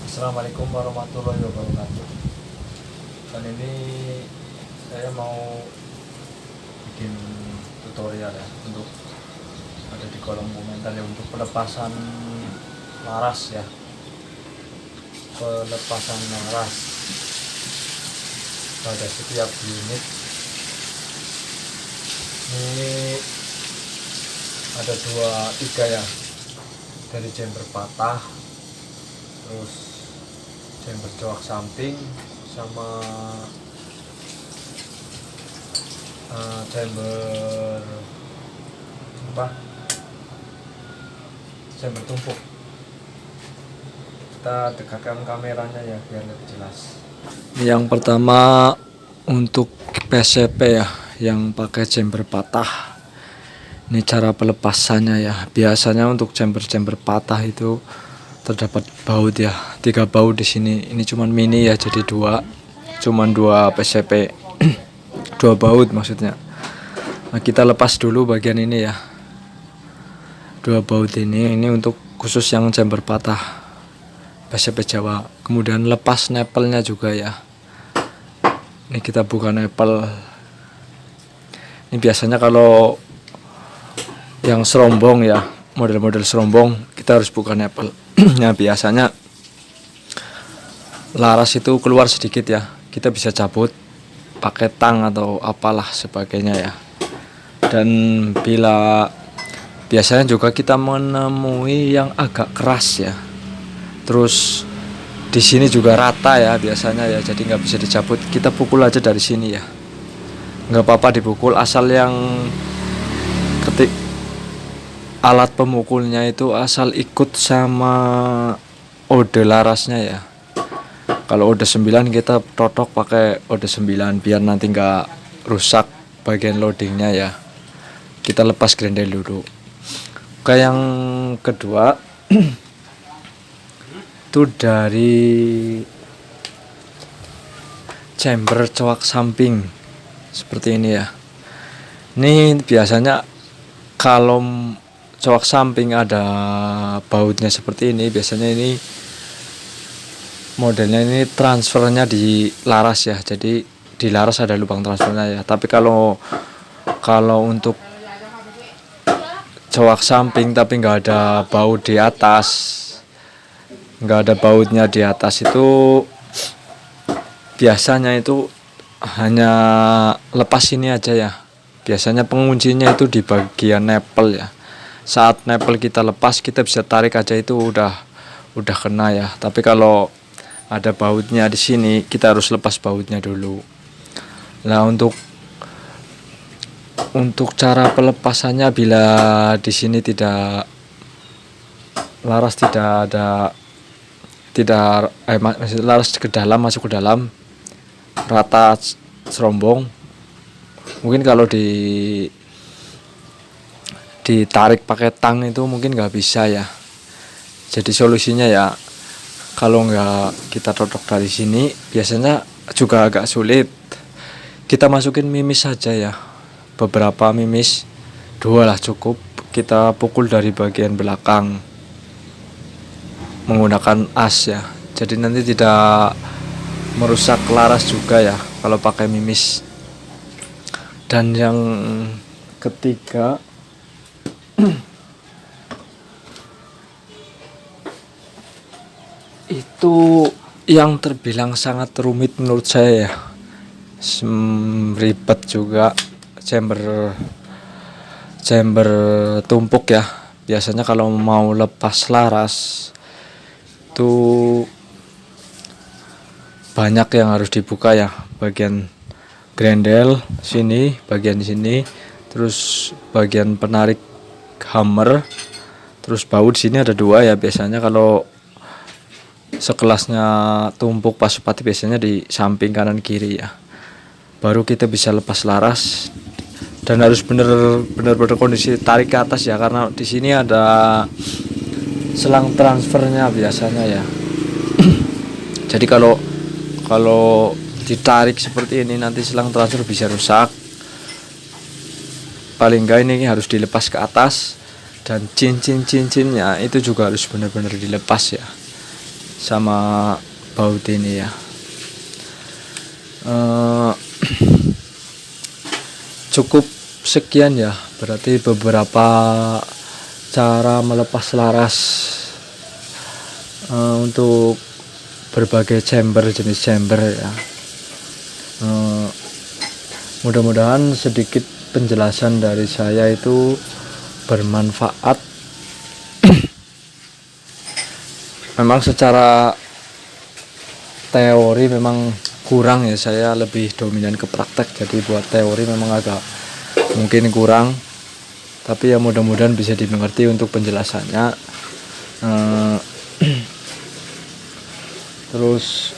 Assalamualaikum warahmatullahi wabarakatuh. Dan ini saya mau bikin tutorial ya, untuk ada di kolom komentar ya, untuk pelepasan laras ya, pelepasan laras pada setiap unit. Ini ada tiga ya, dari jember patah, terus jember coak samping, sama jember jember tumpuk. Kita dekatkan kameranya ya biar lebih jelas. Yang pertama untuk PCP ya, yang pakai jember patah. Ini cara pelepasannya ya. Biasanya untuk jember patah itu terdapat baut ya, 3 baut di sini. Ini cuman mini ya, jadi cuman dua PCP 2 baut maksudnya. Nah, kita lepas dulu bagian ini ya, 2 baut ini untuk khusus yang jember patah PCP Jawa. Kemudian lepas nepelnya juga ya. Ini kita buka nepel. Ini biasanya kalau yang serombong ya, model-model serombong, kita harus buka nepel. Nah, biasanya laras itu keluar sedikit ya, kita bisa cabut pakai tang atau apalah sebagainya ya. Dan biasanya juga kita menemui yang agak keras ya, terus di sini juga rata ya biasanya ya, jadi nggak bisa dicabut, kita pukul aja dari sini ya, nggak apa-apa dipukul, asal yang alat pemukulnya itu asal ikut sama ode larasnya ya. Kalau ode 9 kita totok pakai ode 9 biar nanti nggak rusak bagian loadingnya ya. Kita lepas grendel dulu. Oke, yang kedua itu dari chamber coak samping seperti ini ya. Ini biasanya kalau coak samping ada bautnya seperti ini, biasanya ini modelnya ini transfernya di laras ya, jadi di laras ada lubang transfernya ya. Tapi kalau untuk coak samping tapi nggak ada baut di atas, nggak ada bautnya di atas, itu biasanya itu hanya lepas ini aja ya. Biasanya penguncinya itu di bagian nepel ya. Saat nepel kita lepas, kita bisa tarik aja, itu udah kena ya. Tapi kalau ada bautnya di sini, kita harus lepas bautnya dulu. Nah, untuk cara pelepasannya, bila di sini laras laras ke dalam, masuk ke dalam rata serombong, mungkin kalau ditarik pakai tang itu mungkin nggak bisa ya. Jadi solusinya ya, kalau nggak kita totok dari sini, biasanya juga agak sulit, kita masukin mimis saja ya, beberapa mimis, 2 lah cukup. Kita pukul dari bagian belakang menggunakan as ya, jadi nanti tidak merusak laras juga ya kalau pakai mimis. Dan yang ketiga itu yang terbilang sangat rumit menurut saya ya, ribet juga, chamber tumpuk ya. Biasanya kalau mau lepas laras itu banyak yang harus dibuka ya, bagian grendel sini, bagian sini, terus bagian penarik hammer, terus baut sini ada 2 ya. Biasanya kalau sekelasnya tumpuk Pasupati biasanya di samping kanan kiri ya, baru kita bisa lepas laras. Dan harus benar kondisi tarik ke atas ya, karena di sini ada selang transfernya biasanya ya. Jadi kalau ditarik seperti ini, nanti selang transfer bisa rusak. Paling enggak ini harus dilepas ke atas, dan cincinnya itu juga harus benar-benar dilepas ya. sama baut ini ya. Cukup sekian ya, berarti beberapa cara melepas laras untuk berbagai chamber, jenis chamber ya. Mudah-mudahan sedikit penjelasan dari saya itu bermanfaat. Memang secara teori memang kurang ya, saya lebih dominan ke praktek, jadi buat teori memang agak mungkin kurang, tapi ya mudah-mudahan bisa dimengerti untuk penjelasannya. Terus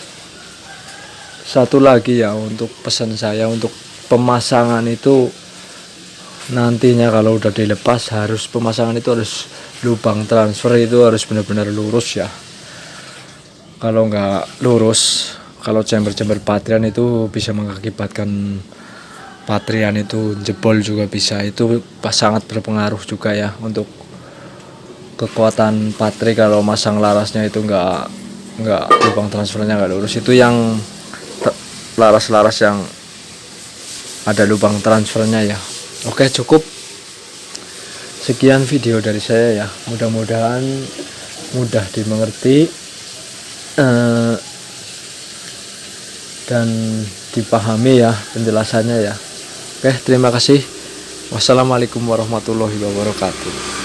satu lagi ya, untuk pesan saya untuk pemasangan itu nantinya kalau udah dilepas, harus pemasangan itu harus lubang transfer itu harus benar-benar lurus ya. Kalau nggak lurus, kalau chamber-chamber patrian itu bisa mengakibatkan patrian itu jebol juga bisa. Itu sangat berpengaruh juga ya untuk kekuatan patri. Kalau masang larasnya itu nggak lubang transfernya nggak lurus, itu yang laras-laras yang ada lubang transfernya ya. Oke, cukup sekian video dari saya ya, mudah-mudahan mudah dimengerti dan dipahami ya penjelasannya ya. Oke, terima kasih. Wassalamualaikum warahmatullahi wabarakatuh.